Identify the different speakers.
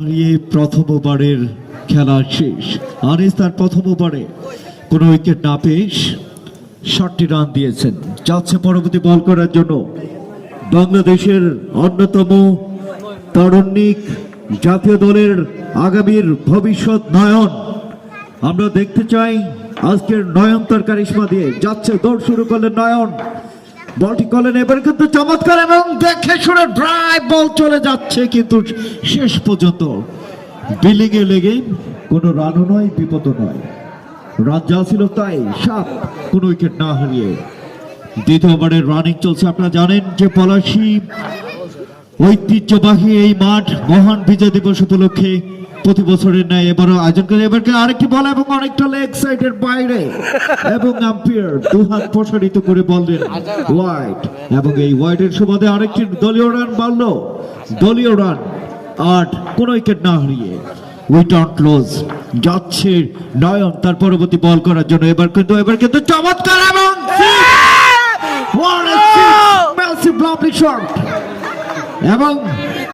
Speaker 1: এই প্রথম ওভারের খেলা শেষ। আনিস তার প্রথম ওভারে কোনো উইকেট না পেয়ে 60টি রান দিয়েছেন। যাচ্ছে পরবর্তী বল করার জন্য বাংলাদেশের অন্যতম তরুণিক জাতীয় দলের আগামীর ভবিষ্যৎ নয়ন। আমরা দেখতে চাই আজকের নয়ন তার কারিশমা দিয়ে যাচ্ছে। দৌড় শুরু করলেন নয়ন, বলটি করলেন এবার কিন্তু চমৎকার এবং দেখে শুনে ড্রাইভ বল চলে যাচ্ছে, কিন্তু শেষ পর্যন্ত বিলিং এ লেগে কোনো রানও নয়, বিপদও নয়। রান যা ছিল তাই, 7, কোনো উইকেট না হারিয়ে। দ্বিতীয় ওভারের রানিং চলছে। আপনারা জানেন যে পলাশী ঐতিহ্যবাহী এই মাঠ মহান বিজয় দিবস উপলক্ষে প্রতি বছরের ন্যায় এবারও আয়োজন করে। এবারকে আরেকটি বল এবং অনেকটা লেগ সাইডের বাইরে এবং আম্পায়ার দুহাত প্রসারিত করে বললেন ওয়াইড, এবং এই ওয়াইডের সুবাদে আরেকটি দলীয় রান বাড়ল। দলীয় রান 8, কোনো উইকেট না হারিয়ে। উইট অন ক্লোজ যাচ্ছে নয়ন তার পরবর্তী বল করার জন্য। এবার কিন্তু চমৎকার এবং ম্যাসিভ লাভলি শট এবং